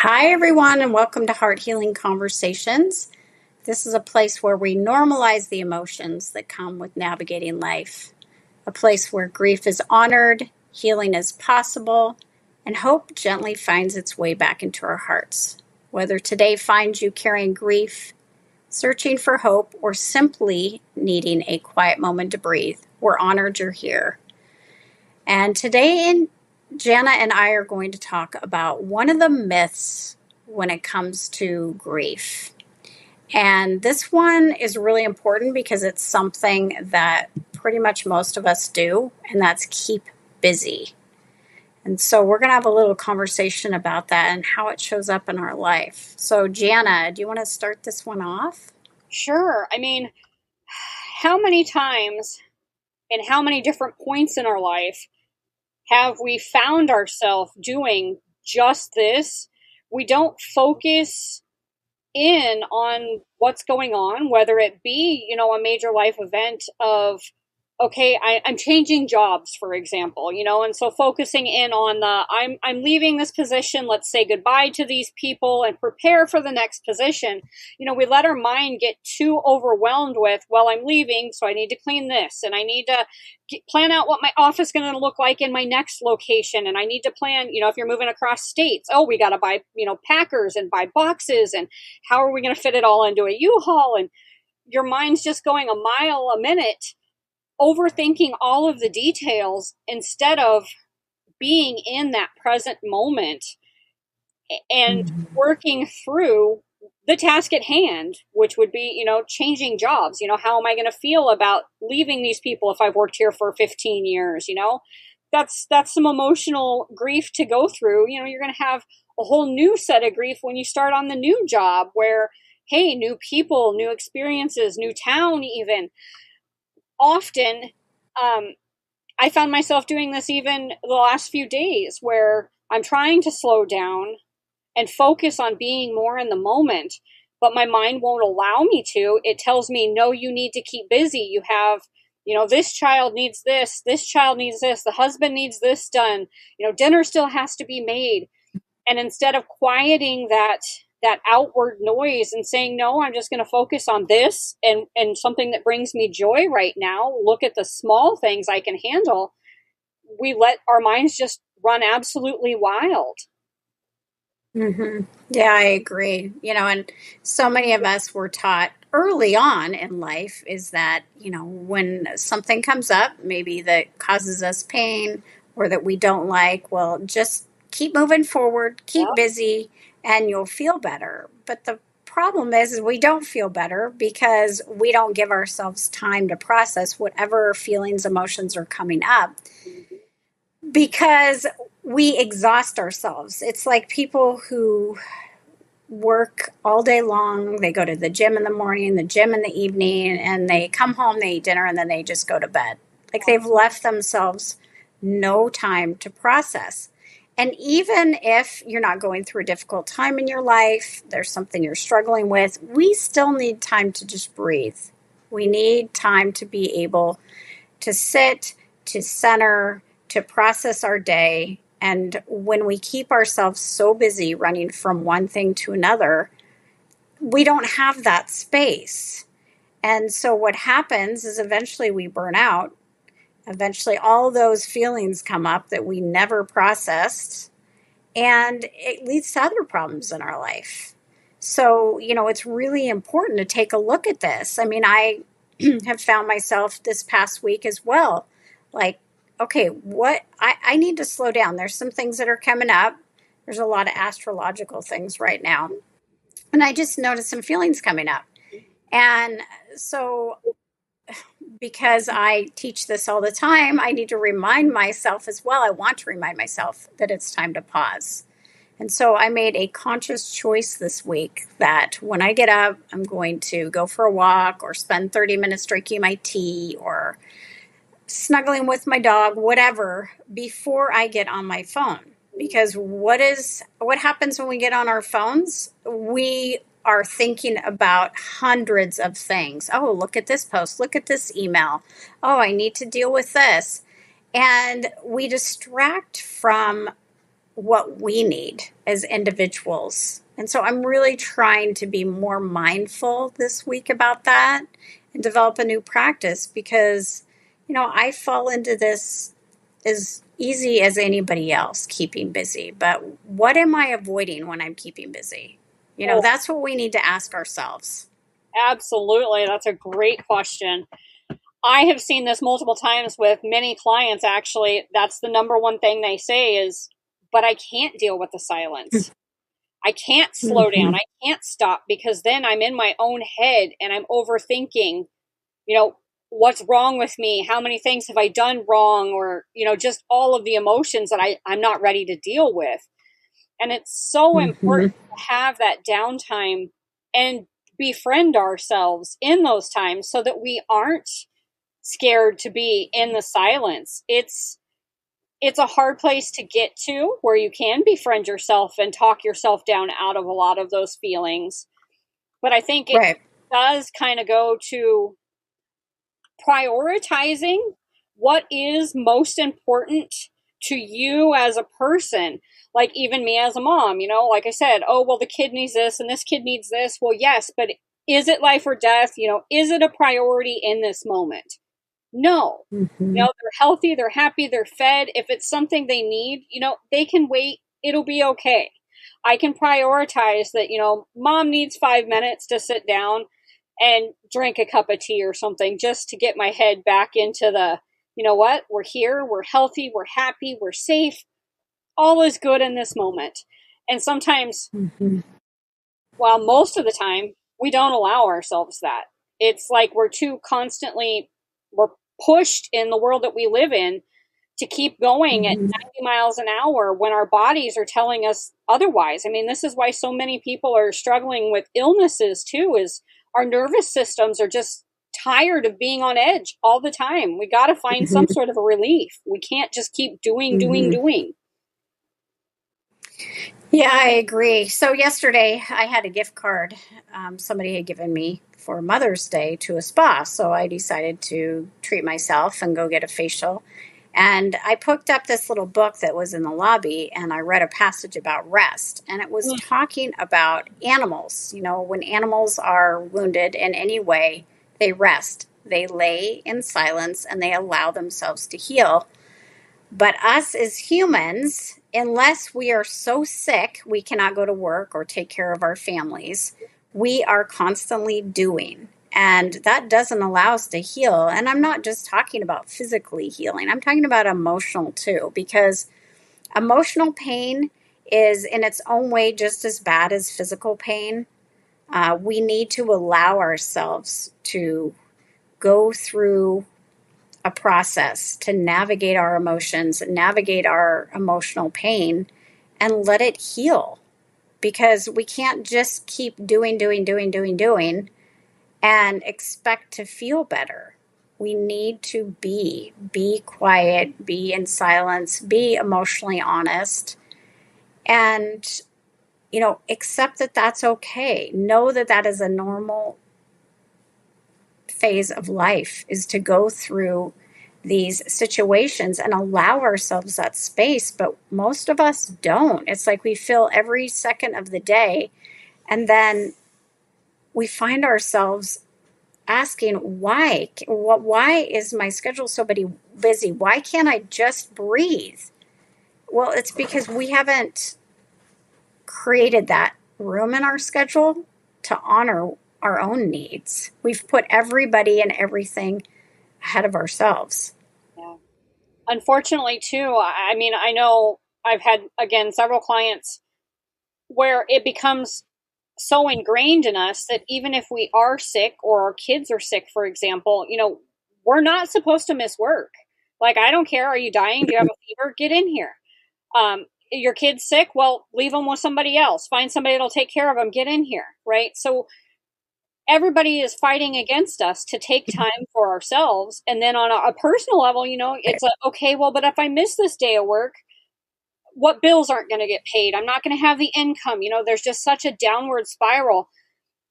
Hi, everyone, and welcome to Heart Healing Conversations. This is a place where we normalize the emotions that come with navigating life, a place where grief is honored, healing is possible, and hope gently finds its way back into our hearts. Whether today finds you carrying grief, searching for hope, or simply needing a quiet moment to breathe, we're honored you're here. And today, Jana and I are going to talk about one of the myths when it comes to grief. And this one is really important because it's something that pretty much most of us do, and that's keep busy. And so we're going to have a little conversation about that and how it shows up in our life. So, Jana, do you want to start this one off? Sure. How many times and how many different points in our life have we found ourselves doing just this? We don't focus in on what's going on, whether it be, a major life event of, okay, I'm changing jobs, for example, and so focusing in on I'm leaving this position, let's say goodbye to these people and prepare for the next position. We let our mind get too overwhelmed with, well, I'm leaving, so I need to clean this, and I need to plan out what my office is going to look like in my next location, and I need to plan, if you're moving across states, oh, we got to buy, packers and buy boxes, and how are we going to fit it all into a U-Haul? And your mind's just going a mile a minute, overthinking all of the details instead of being in that present moment and working through the task at hand, which would be, changing jobs. How am I going to feel about leaving these people if I've worked here for 15 years? That's some emotional grief to go through. You're going to have a whole new set of grief when you start on the new job where, hey, new people, new experiences, new town even. Often, I found myself doing this even the last few days where I'm trying to slow down and focus on being more in the moment, but my mind won't allow me to. It tells me, no, you need to keep busy. You have, this child needs this child needs this, the husband needs this done, dinner still has to be made. And instead of quieting that outward noise and saying, no, I'm just going to focus on this and something that brings me joy right now, look at the small things I can handle, we let our minds just run absolutely wild. Mm-hmm. Yeah, I agree. And so many of us were taught early on in life is that, when something comes up, maybe that causes us pain or that we don't like, well, just keep moving forward, keep Yep. busy, and you'll feel better. But the problem is we don't feel better because we don't give ourselves time to process whatever feelings, emotions are coming up because we exhaust ourselves. It's like people who work all day long. They go to the gym in the morning, the gym in the evening, and they come home, they eat dinner, and then they just go to bed. Like they've left themselves no time to process. And even if you're not going through a difficult time in your life, there's something you're struggling with, we still need time to just breathe. We need time to be able to sit, to center, to process our day. And when we keep ourselves so busy running from one thing to another, we don't have that space. And so what happens is eventually we burn out. Eventually all those feelings come up that we never processed, and it leads to other problems in our life. So, it's really important to take a look at this. I mean, I have found myself this past week as well, like, okay, what I need to slow down. There's some things that are coming up. There's a lot of astrological things right now. And I just noticed some feelings coming up. And so, because I teach this all the time, I need to remind myself as well. I want to remind myself that it's time to pause. And so I made a conscious choice this week that when I get up, I'm going to go for a walk or spend 30 minutes drinking my tea or snuggling with my dog, whatever, before I get on my phone. Because what happens when we get on our phones? We are thinking about hundreds of things. Oh, look at this post. Look at this email. Oh, I need to deal with this. And we distract from what we need as individuals. And so I'm really trying to be more mindful this week about that and develop a new practice because, I fall into this as easy as anybody else, keeping busy. But what am I avoiding when I'm keeping busy? Oh, That's what we need to ask ourselves. absolutely. That's a great question. I have seen this multiple times with many clients, actually. That's the number one thing they say is, but I can't deal with the silence. I can't slow down. Mm-hmm. I can't stop because then I'm in my own head and I'm overthinking, what's wrong with me? How many things have I done wrong? Or, just all of the emotions that I'm not ready to deal with. And it's so Mm-hmm. important to have that downtime and befriend ourselves in those times so that we aren't scared to be in the silence. It's a hard place to get to where you can befriend yourself and talk yourself down out of a lot of those feelings. But I think it Right. does kind of go to prioritizing what is most important to you as a person. Like even me as a mom, like I said, oh, well, the kid needs this and this kid needs this. Well, yes, but is it life or death? Is it a priority in this moment? No. Mm-hmm. They're healthy, they're happy, they're fed. If it's something they need, they can wait. It'll be okay. I can prioritize that, mom needs 5 minutes to sit down and drink a cup of tea or something just to get my head back into the, what? We're here, we're healthy, we're happy, we're safe. All is good in this moment. And sometimes, Mm-hmm. well, most of the time, we don't allow ourselves that. It's like we're pushed in the world that we live in to keep going at Mm-hmm. 90 miles an hour when our bodies are telling us otherwise. I mean, this is why so many people are struggling with illnesses too, is our nervous systems are just tired of being on edge all the time. We got to find some Mm-hmm. sort of a relief. We can't just keep doing, doing, Mm-hmm. doing. Yeah, I agree. So yesterday I had a gift card somebody had given me for Mother's Day to a spa. So I decided to treat myself and go get a facial. And I picked up this little book that was in the lobby and I read a passage about rest. And it was talking about animals. When animals are wounded in any way, they rest. They lay in silence and they allow themselves to heal. But us as humans, unless we are so sick we cannot go to work or take care of our families, we are constantly doing. And that doesn't allow us to heal. And I'm not just talking about physically healing, I'm talking about emotional too, because emotional pain is in its own way just as bad as physical pain. We need to allow ourselves to go through a process to navigate our emotions, navigate our emotional pain, and let it heal. Because we can't just keep doing, and expect to feel better. We need to be quiet, be in silence, be emotionally honest, and, accept that that's okay. Know that that is a normal phase of life, is to go through these situations and allow ourselves that space. But most of us don't. It's like we fill every second of the day, and then we find ourselves asking, why is my schedule so busy? Why can't I just breathe? Well, it's because we haven't created that room in our schedule to honor our own needs. We've put everybody and everything ahead of ourselves. Yeah. Unfortunately, too, I mean, I know I've had, again, several clients where it becomes so ingrained in us that even if we are sick or our kids are sick, for example, we're not supposed to miss work. Like, I don't care. Are you dying? Do you have a fever? Get in here. Your kid's sick? Well, leave them with somebody else. Find somebody that'll take care of them. Get in here. Right. So everybody is fighting against us to take time for ourselves. And then on a personal level, it's like, okay, well, but if I miss this day of work, what bills aren't going to get paid? I'm not going to have the income. There's just such a downward spiral.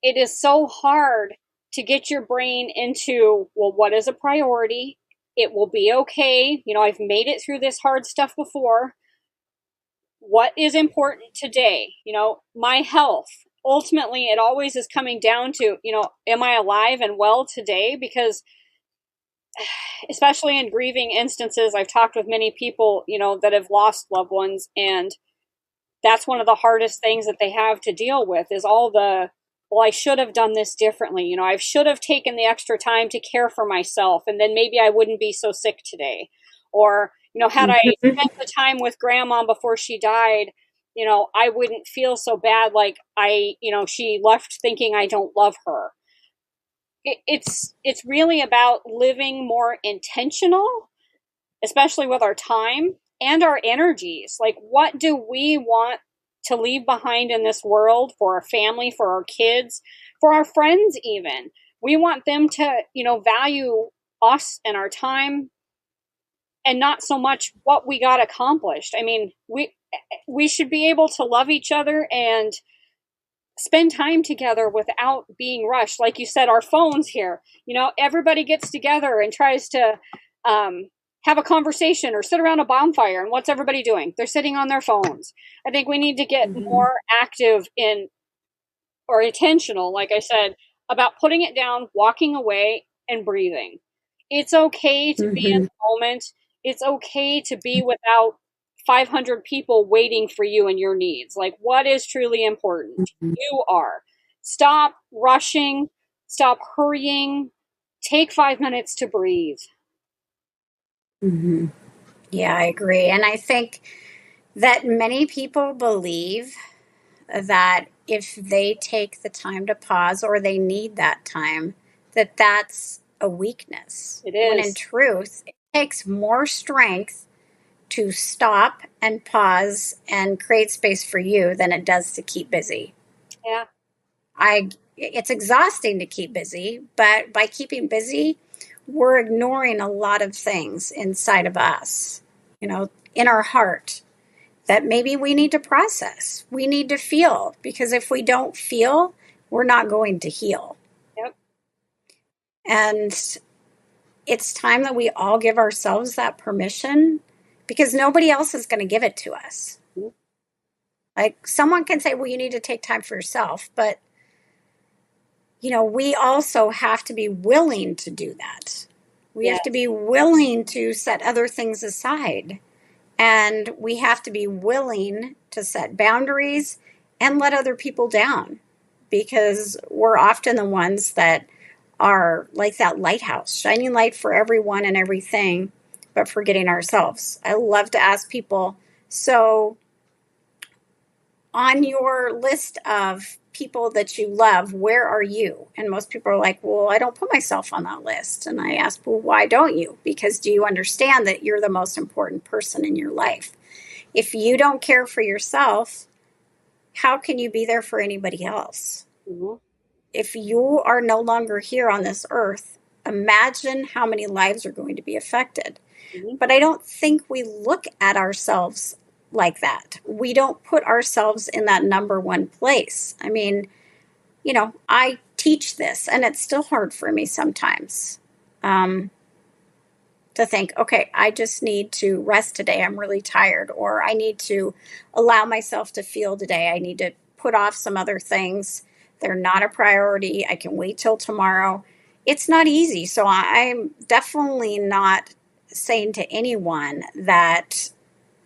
It is so hard to get your brain into, well, what is a priority? It will be okay. I've made it through this hard stuff before. what is important today? My health. Ultimately, it always is coming down to, am I alive and well today? Because especially in grieving instances, I've talked with many people, that have lost loved ones, and that's one of the hardest things that they have to deal with is all the, well, I should have done this differently. I should have taken the extra time to care for myself, and then maybe I wouldn't be so sick today. Or, had I Mhm. spent the time with grandma before she died, I wouldn't feel so bad like she left thinking I don't love her. It's really about living more intentional, especially with our time and our energies. Like, what do we want to leave behind in this world for our family, for our kids, for our friends, even? We want them to, value us and our time and not so much what we got accomplished. I mean, we should be able to love each other and spend time together without being rushed. Like you said, our phones here, everybody gets together and tries to have a conversation or sit around a bonfire. And what's everybody doing? They're sitting on their phones. I think we need to get Mhm. more active in, or intentional, like I said, about putting it down, walking away, and breathing. It's okay to be in Mhm. the moment. It's okay to be without 500 people waiting for you and your needs. Like, what is truly important? Mhm. You are. Stop rushing, stop hurrying, take 5 minutes to breathe. Mhm. Yeah, I agree. And I think that many people believe that if they take the time to pause or they need that time, that that's a weakness. It When in is. truth, it takes more strength to stop and pause and create space for you than it does to keep busy. Yeah. It's exhausting to keep busy, but by keeping busy, we're ignoring a lot of things inside of us, in our heart that maybe we need to process. We need to feel, because if we don't feel, we're not going to heal. Yep. And it's time that we all give ourselves that permission, because nobody else is going to give it to us. Like, someone can say, well, you need to take time for yourself, but we also have to be willing to do that. We have to Yes. be willing to set other things aside. And we have to be willing to set boundaries and let other people down, because we're often the ones that are like that lighthouse, shining light for everyone and everything, but forgetting ourselves. I love to ask people, so on your list of people that you love, where are you? And most people are like, well, I don't put myself on that list. And I ask, well, why don't you? Because do you understand that you're the most important person in your life? If you don't care for yourself, how can you be there for anybody else? Mm-hmm. If you are no longer here on this earth, imagine how many lives are going to be affected. Mm-hmm. But I don't think we look at ourselves like that. We don't put ourselves in that number one place. I mean, I teach this, and it's still hard for me sometimes to think, okay, I just need to rest today. I'm really tired, or I need to allow myself to feel today. I need to put off some other things. They're not a priority. I can wait till tomorrow. It's not easy. So I'm definitely not saying to anyone that,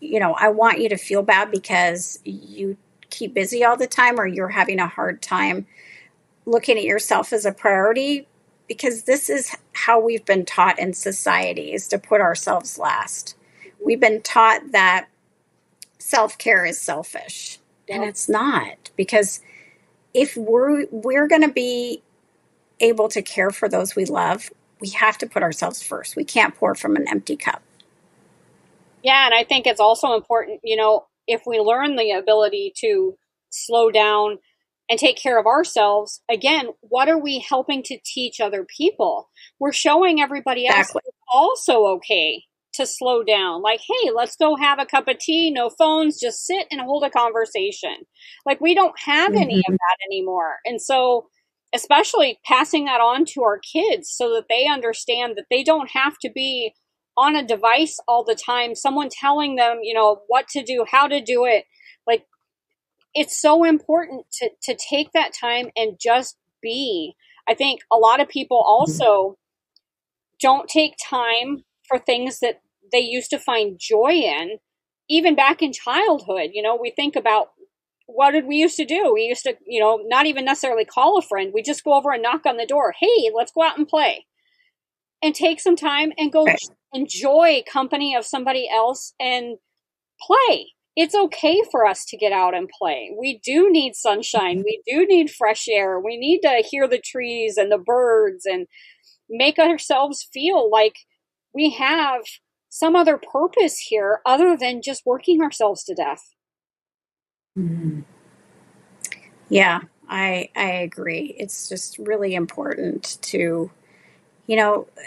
I want you to feel bad because you keep busy all the time, or you're having a hard time looking at yourself as a priority, because this is how we've been taught in society, is to put ourselves last. Mm-hmm. We've been taught that self-care is selfish, and Yep. it's not, because if we're going to be able to care for those we love, we have to put ourselves first. We can't pour from an empty cup. Yeah, and I think it's also important, if we learn the ability to slow down and take care of ourselves, again, what are we helping to teach other people? We're showing everybody else Exactly. it's also okay to slow down. Like, hey, let's go have a cup of tea, no phones, just sit and hold a conversation. Like, we don't have any of Mm-hmm. that anymore. And so, especially passing that on to our kids so that they understand that they don't have to be on a device all the time, someone telling them, what to do, how to do it. Like, it's so important to take that time and just be. I think a lot of people also don't take time for things that they used to find joy in, even back in childhood. We think about, what did we used to do? We used to, not even necessarily call a friend. We just go over and knock on the door. Hey, let's go out and play. And take some time and go enjoy company of somebody else and play. It's okay for us to get out and play. We do need sunshine. We do need fresh air. We need to hear the trees and the birds and make ourselves feel like we have some other purpose here other than just working ourselves to death. Mm-hmm. Yeah, I agree. It's just really important to,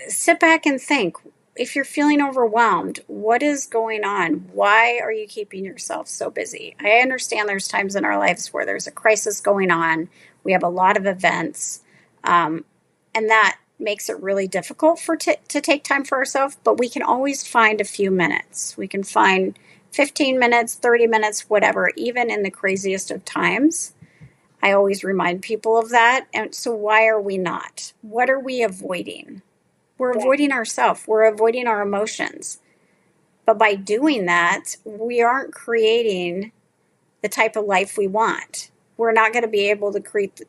sit back and think. If you're feeling overwhelmed, what is going on? Why are you keeping yourself so busy? I understand there's times in our lives where there's a crisis going on. We have a lot of events, and that makes it really difficult to take time for ourselves. But we can always find a few minutes. We can find 15 minutes, 30 minutes, whatever, even in the craziest of times. I always remind people of that. And so why are we not? What are we avoiding? We're avoiding ourselves. We're avoiding our emotions. But by doing that, we aren't creating the type of life we want. We're not going to be able to create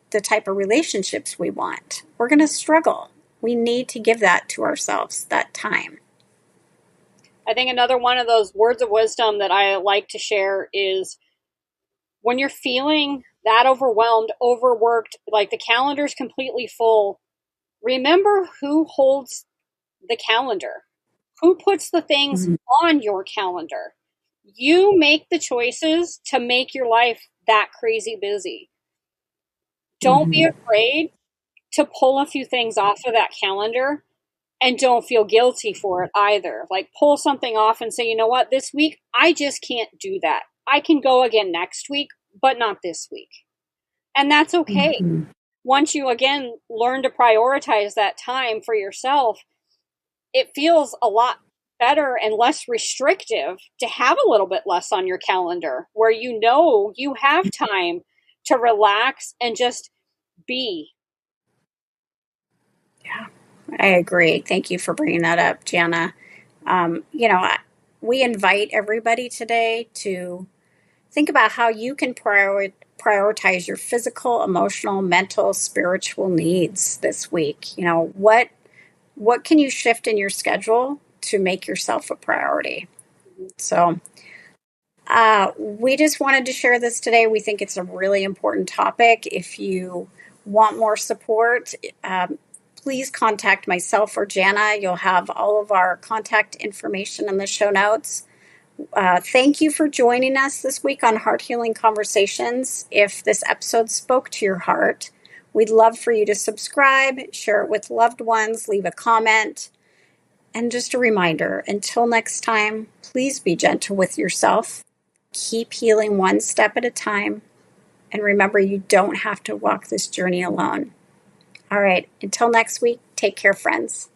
the type of relationships we want. We're going to struggle. We need to give that to ourselves, that time. I think another one of those words of wisdom that I like to share is, when you're feeling that overwhelmed, overworked, like the calendar's completely full, remember who holds the calendar, who puts the things on your calendar. You make the choices to make your life that crazy busy. Don't be afraid to pull a few things off of that calendar, and don't feel guilty for it either. Like, pull something off and say, you know what, this week, I just can't do that. I can go again next week, but not this week. And that's okay. Once you, again, learn to prioritize that time for yourself, it feels a lot better and less restrictive to have a little bit less on your calendar, where you have time to relax and just be. Yeah, I agree. Thank you for bringing that up, Jana. We invite everybody today to think about how you can prioritize your physical, emotional, mental, spiritual needs this week. What can you shift in your schedule to make yourself a priority? So we just wanted to share this today. We think it's a really important topic. If you want more support, please contact myself or Jana. You'll have all of our contact information in the show notes. Thank you for joining us this week on Heart Healing Conversations. If this episode spoke to your heart, we'd love for you to subscribe, share it with loved ones, leave a comment. And just a reminder, until next time, please be gentle with yourself. Keep healing one step at a time. And remember, you don't have to walk this journey alone. All right, until next week, take care, friends.